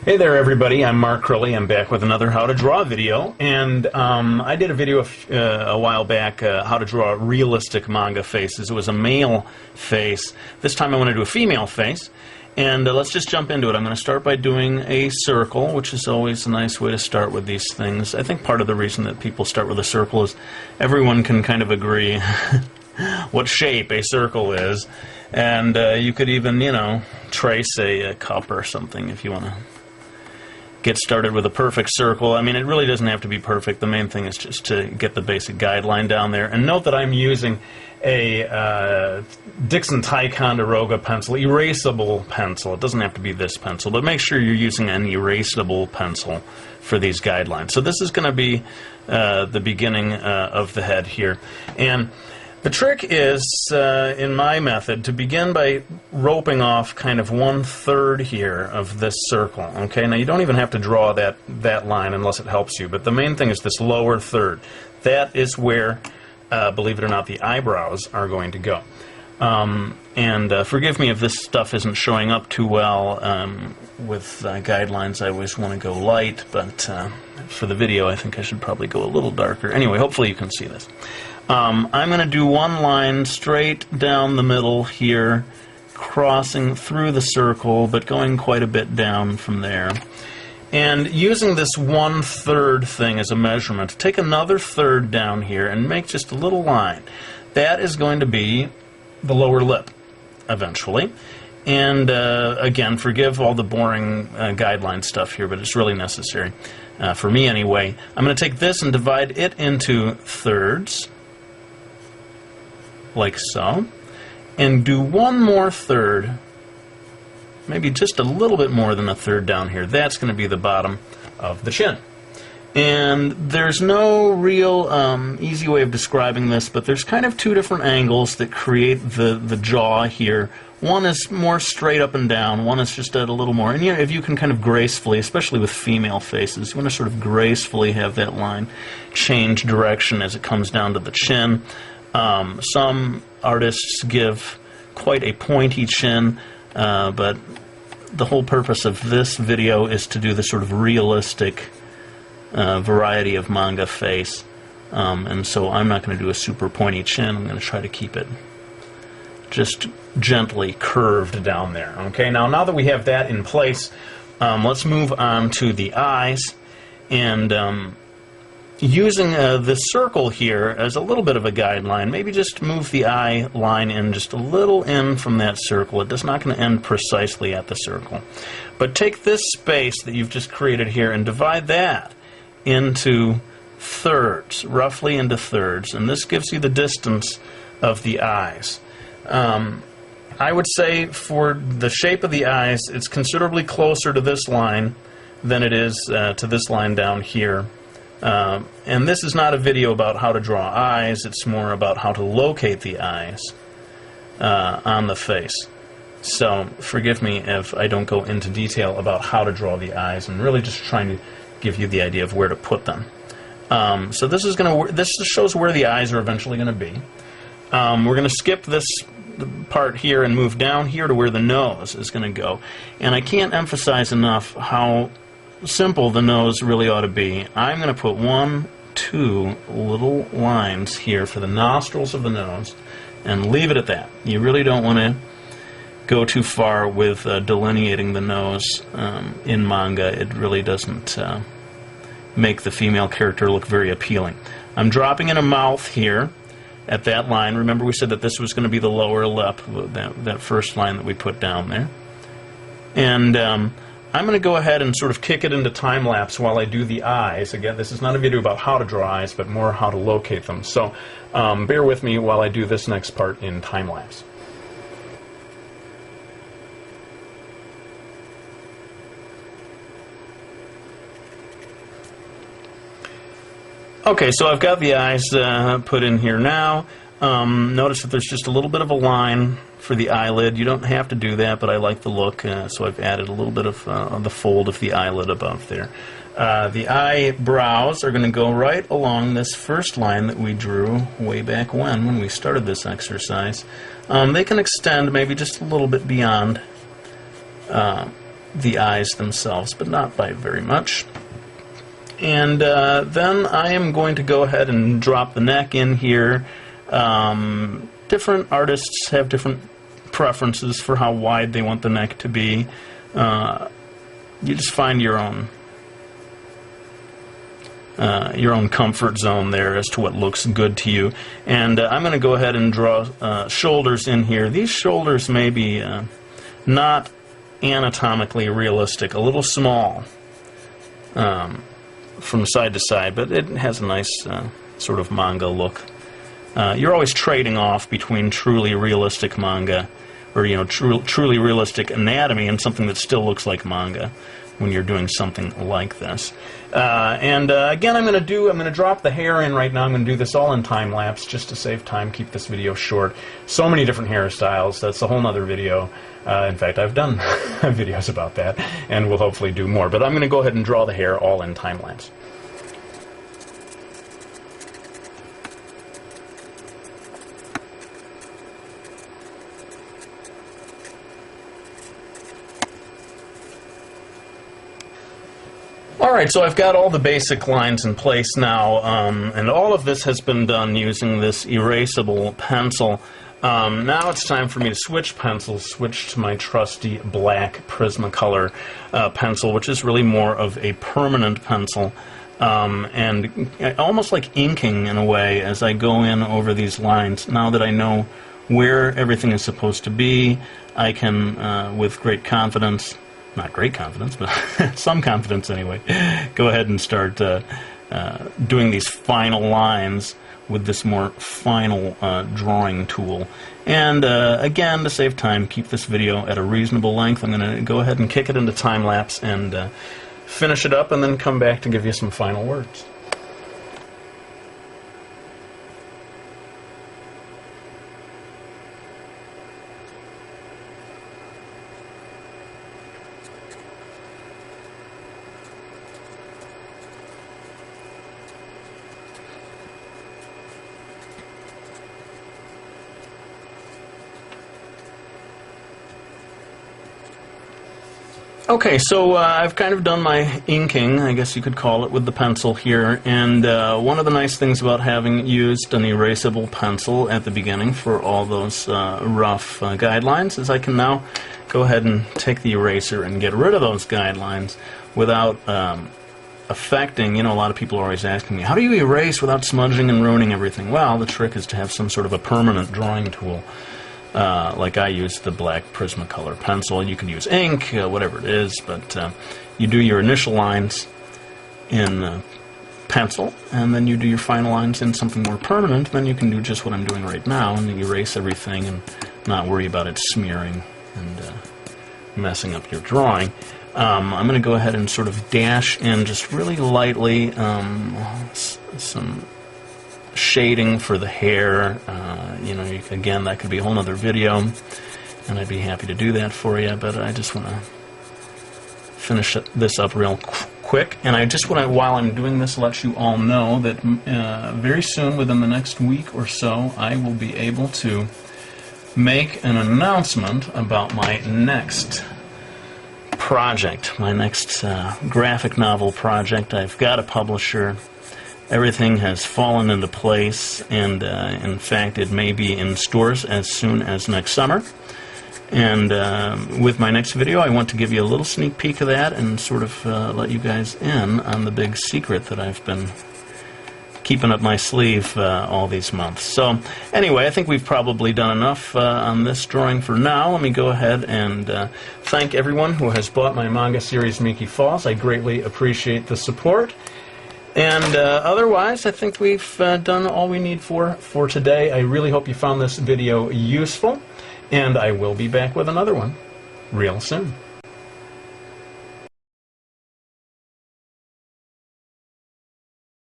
Hey there everybody, I'm Mark Crowley. I'm back with another how to draw video, and I did a video a while back how to draw realistic manga faces. It was a male face. This time I want to do a female face, and let's just jump into it. I'm going to start by doing a circle, which is always a nice way to start with these things. I think part of the reason that people start with a circle is everyone can kind of agree what shape a circle is, and you could even, trace a cup or something if you want to get started with a perfect circle. I mean, it really doesn't have to be perfect. The main thing is just to get the basic guideline down there. And note that I'm using a Dixon Ticonderoga pencil, erasable pencil. It doesn't have to be this pencil, but make sure you're using an erasable pencil for these guidelines. So this is going to be the beginning of the head here. And the trick is, in my method, to begin by roping off kind of 1/3 here of this circle. Okay, now you don't even have to draw that line unless it helps you, but the main thing is this lower third. That is where, believe it or not, the eyebrows are going to go. Forgive me if this stuff isn't showing up too well with guidelines. I always want to go light, but for the video I think I should probably go a little darker. Anyway, hopefully you can see this. I'm going to do one line straight down the middle here, crossing through the circle, but going quite a bit down from there. And using this 1/3 thing as a measurement, take another third down here and make just a little line. That is going to be the lower lip, eventually. And again, forgive all the boring guideline stuff here, but it's really necessary, for me anyway. I'm going to take this and divide it into thirds, like so, and do one more third, maybe just a little bit more than a third down here. That's going to be the bottom of the chin. And there's no real easy way of describing this, but there's kind of two different angles that create the jaw here. One is more straight up and down, one is just at a little more. And if you can kind of gracefully, especially with female faces, you want to sort of gracefully have that line change direction as it comes down to the chin. Some artists give quite a pointy chin, but the whole purpose of this video is to do the sort of realistic variety of manga face, and so I'm not going to do a super pointy chin. I'm going to try to keep it just gently curved down there. Okay, now that we have that in place, let's move on to the eyes, and using this circle here as a little bit of a guideline, maybe just move the eye line in just a little in from that circle. It's not going to end precisely at the circle. But take this space that you've just created here and divide that into thirds, roughly into thirds, and this gives you the distance of the eyes. I would say for the shape of the eyes, it's considerably closer to this line than it is to this line down here. And this is not a video about how to draw eyes, it's more about how to locate the eyes on the face. So forgive me if I don't go into detail about how to draw the eyes. I'm really just trying to give you the idea of where to put them. So this shows where the eyes are eventually going to be. We're going to skip this part here and move down here to where the nose is going to go. And I can't emphasize enough how simple the nose really ought to be. I'm going to put 1, 2 little lines here for the nostrils of the nose and leave it at that. You really don't want to go too far with delineating the nose in manga. It really doesn't make the female character look very appealing. I'm dropping in a mouth here at that line. Remember we said that this was going to be the lower lip, that first line that we put down there. And I'm going to go ahead and sort of kick it into time-lapse while I do the eyes. Again, this is not a video about how to draw eyes, but more how to locate them. So bear with me while I do this next part in time-lapse. Okay, so I've got the eyes put in here now. Notice that there's just a little bit of a line for the eyelid. You don't have to do that, but I like the look, so I've added a little bit of the fold of the eyelid above there. The eyebrows are going to go right along this first line that we drew way back when we started this exercise. They can extend maybe just a little bit beyond the eyes themselves, but not by very much. And then I am going to go ahead and drop the neck in here. Different artists have different preferences for how wide they want the neck to be. You just find your own comfort zone there as to what looks good to you. And I'm going to go ahead and draw shoulders in here. These shoulders may be not anatomically realistic, a little small from side to side, but it has a nice sort of manga look. You're always trading off between truly realistic manga, or truly realistic anatomy, and something that still looks like manga when you're doing something like this. Again, I'm going to drop the hair in right now. I'm going to do this all in time lapse just to save time, keep this video short. So many different hairstyles. That's a whole nother video. In fact, I've done videos about that, and we'll hopefully do more. But I'm going to go ahead and draw the hair all in time lapse. Alright, so I've got all the basic lines in place now, and all of this has been done using this erasable pencil. Now it's time for me to switch pencils, switch to my trusty black Prismacolor pencil, which is really more of a permanent pencil, and almost like inking in a way as I go in over these lines. Now that I know where everything is supposed to be, I can, with great confidence, not great confidence, but some confidence anyway, go ahead and start doing these final lines with this more final drawing tool. And again, to save time, keep this video at a reasonable length. I'm going to go ahead and kick it into time lapse and finish it up, and then come back to give you some final words. Okay, so I've kind of done my inking, I guess you could call it, with the pencil here, and one of the nice things about having used an erasable pencil at the beginning for all those rough guidelines is I can now go ahead and take the eraser and get rid of those guidelines without affecting, a lot of people are always asking me, how do you erase without smudging and ruining everything? Well, the trick is to have some sort of a permanent drawing tool. Like I use the black Prismacolor pencil. You can use ink, whatever it is, but you do your initial lines in pencil, and then you do your final lines in something more permanent. Then you can do just what I'm doing right now and erase everything and not worry about it smearing and messing up your drawing. I'm going to go ahead and sort of dash in just really lightly some shading for the hair. Again, that could be a whole other video, and I'd be happy to do that for you, but I just want to finish this up real quick. And I just want to, while I'm doing this, let you all know that very soon, within the next week or so, I will be able to make an announcement about my next project, my next graphic novel project. I've got a publisher. Everything has fallen into place, and in fact, it may be in stores as soon as next summer. And with my next video, I want to give you a little sneak peek of that and sort of let you guys in on the big secret that I've been keeping up my sleeve all these months. So anyway, I think we've probably done enough on this drawing for now. Let me go ahead and thank everyone who has bought my manga series Miki Falls. I greatly appreciate the support. And otherwise, I think we've done all we need for today. I really hope you found this video useful, and I will be back with another one real soon.